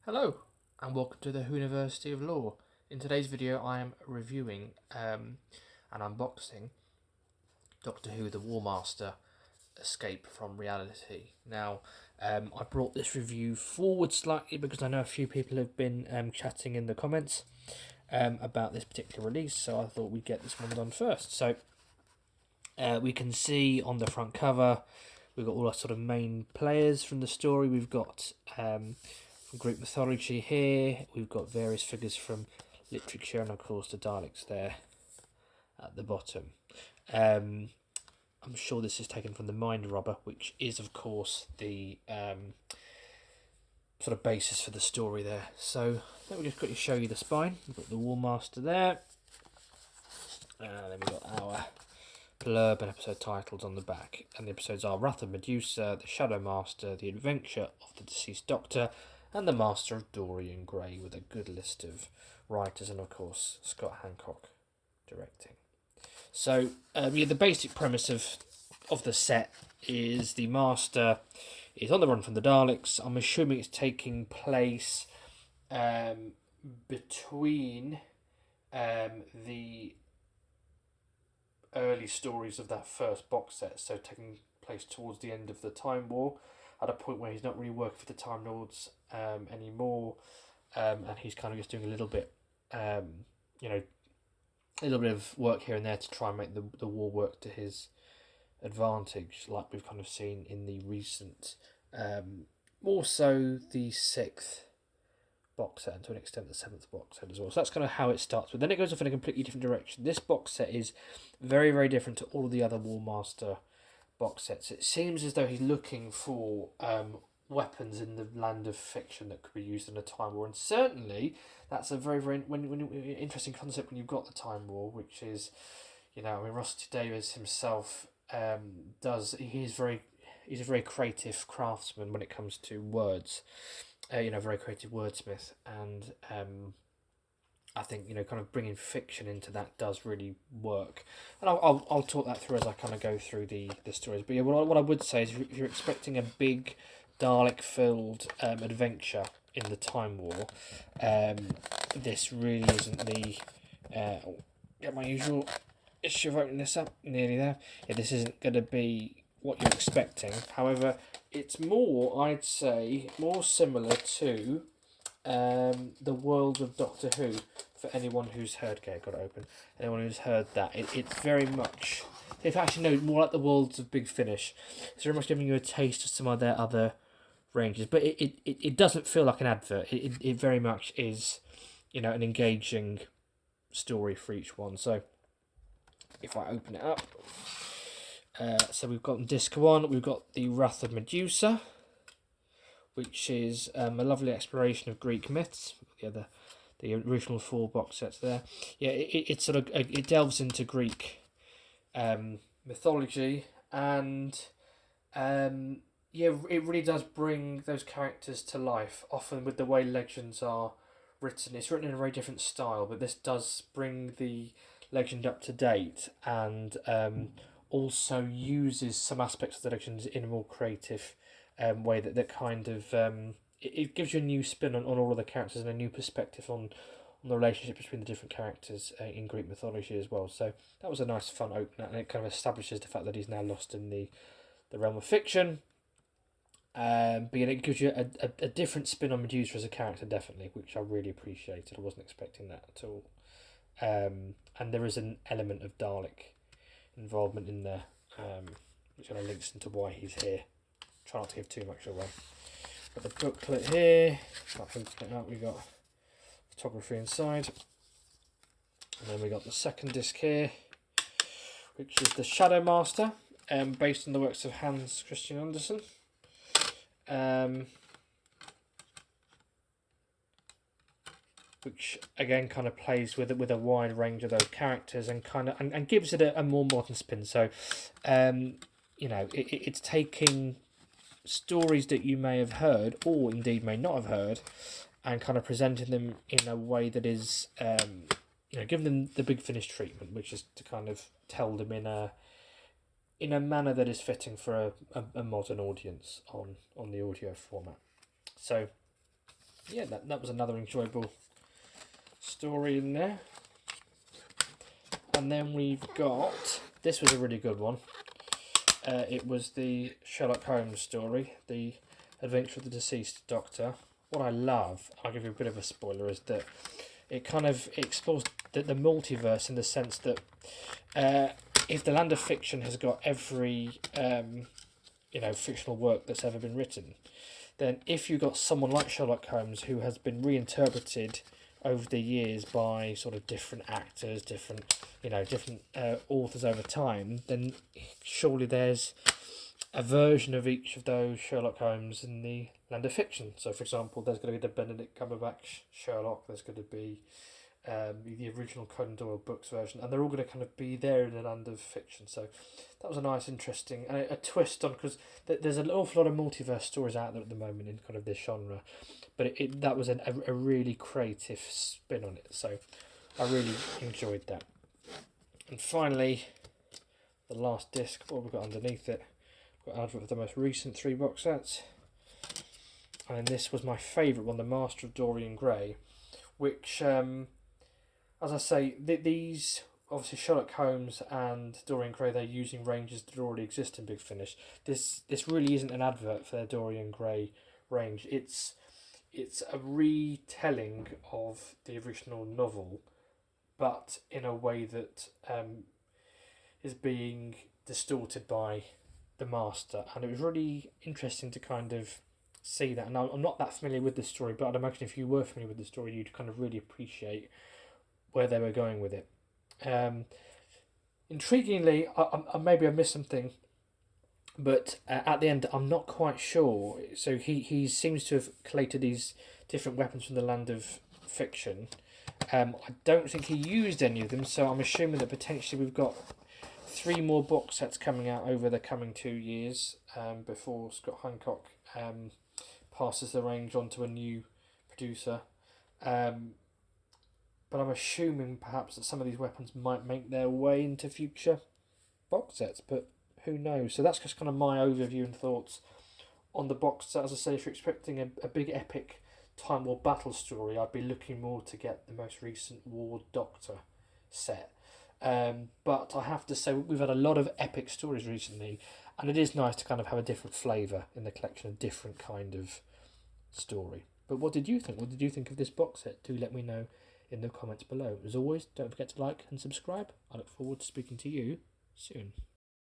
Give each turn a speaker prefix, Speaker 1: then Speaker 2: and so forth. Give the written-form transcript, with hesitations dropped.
Speaker 1: Hello and welcome to the Who University of Law. In today's video I am reviewing and unboxing Doctor Who The War Master Escape from Reality. Now I brought this review forward slightly because I know a few people have been chatting in the comments about this particular release, so I thought we'd get this one done first. So we can see on the front cover we've got all our sort of main players from the story. We've got from Greek mythology here, we've got various figures from literature, and of course the Daleks there at the bottom. I'm sure this is taken from the Mind Robber, which is of course the sort of basis for the story there. So let me just quickly show you the spine. We've got the War Master there, and then we've got our blurb and episode titles on the back, and the episodes are Wrath of Medusa, The Shadow Master, The Adventure of the Deceased Doctor, and The Master of Dorian Gray, with a good list of writers, and of course Scott Hancock directing. So the basic premise of the set is the Master is on the run from the Daleks. I'm assuming it's taking place between the early stories of that first box set, so taking place towards the end of the Time War, at a point where he's not really working for the Time Lords anymore, and he's kind of just doing a little bit, a little bit of work here and there to try and make the war work to his advantage, like we've kind of seen in the recent, more so the 6th box set, and to an extent the 7th box set as well. So that's kind of how it starts, but then it goes off in a completely different direction. This box set is very, very different to all of the other War Master box sets. It seems as though he's looking for weapons in the land of fiction that could be used in a time war, and certainly that's a very, very interesting concept when you've got the Time War, which is, Rusty Davies himself he's a very creative craftsman when it comes to words. Very creative wordsmith, and I think kind of bringing fiction into that does really work, and I'll talk that through as I kind of go through the stories. But yeah, what I would say is if you're expecting a big Dalek-filled adventure in the Time War, this really isn't the. Get my usual issue of opening this up. Nearly there. Yeah, this isn't going to be what you're expecting. However, it's more, I'd say, more similar to the world of Doctor Who. For anyone who's heard, got it open. Anyone who's heard that, it's very much. If actually no, more like the worlds of Big Finish. It's very much giving you a taste of some of their other ranges, but it doesn't feel like an advert. It very much is, an engaging story for each one. So if I open it up. So we've got disc 1, we've got the Wrath of Medusa, which is a lovely exploration of Greek myths. The original 4 box sets there. Yeah, it sort of it delves into Greek mythology, and it really does bring those characters to life. Often with the way legends are written, it's written in a very different style, but this does bring the legend up to date, and also uses some aspects of the legends in a more creative way that kind of it gives you a new spin on all of the characters and a new perspective on the relationship between the different characters in Greek mythology as well. So that was a nice fun opener, and it kind of establishes the fact that he's now lost in the realm of fiction. But it gives you a different spin on Medusa as a character, definitely, which I really appreciated. I wasn't expecting that at all. And there is an element of Dalek involvement in there, which kind of links into why he's here. Try not to give too much away. Got the booklet here. Open it up. We've got photography inside, and then we got the second disc here, which is the Shadow Master, based on the works of Hans Christian Andersen. Which again kind of plays with a wide range of those characters and and gives it a more modern spin. So, it's taking stories that you may have heard or indeed may not have heard, and kind of presenting them in a way that is, giving them the Big Finish treatment, which is to kind of tell them in a manner that is fitting for a modern audience on the audio format. So yeah, that was another enjoyable story in there. And then we've got, this was a really good one. It was the Sherlock Holmes story, The Adventure of the Deceased Doctor. What I love, I'll give you a bit of a spoiler, is that it kind of explores the multiverse in the sense that if the land of fiction has got every fictional work that's ever been written, then if you've got someone like Sherlock Holmes who has been reinterpreted over the years by sort of different actors, different authors over time, then surely there's a version of each of those Sherlock Holmes in the land of fiction. So, for example, there's going to be the Benedict Cumberbatch Sherlock, there's going to be the original Conan Doyle books version, and they're all going to kind of be there in the land of fiction. So that was a nice, interesting, a twist on, because there's an awful lot of multiverse stories out there at the moment in kind of this genre, but that was a really creative spin on it. So I really enjoyed that. And finally, the last disc, what have we got underneath it? We've got out of the most recent 3 box sets. And this was my favourite one, The Master of Dorian Gray, which, as I say, these, obviously Sherlock Holmes and Dorian Gray, they're using ranges that already exist in Big Finish. This really isn't an advert for their Dorian Gray range. It's a retelling of the original novel, but in a way that is being distorted by the master. And it was really interesting to kind of see that. And I'm not that familiar with the story, but I'd imagine if you were familiar with the story, you'd kind of really appreciate where they were going with it. Intriguingly, maybe I missed something, but at the end, I'm not quite sure. So he seems to have collated these different weapons from the land of fiction. I don't think he used any of them, so I'm assuming that potentially we've got 3 more box sets coming out over the coming 2 years before Scott Hancock passes the range on to a new producer. But I'm assuming perhaps that some of these weapons might make their way into future box sets, but who knows? So that's just kind of my overview and thoughts on the box set. As I say, if you're expecting a big epic Time War battle story, I'd be looking more to get the most recent War Doctor set. But I have to say, we've had a lot of epic stories recently, and it is nice to kind of have a different flavour in the collection, a different kind of story. But what did you think? What did you think of this box set? Do let me know in the comments below. As always, don't forget to like and subscribe. I look forward to speaking to you soon.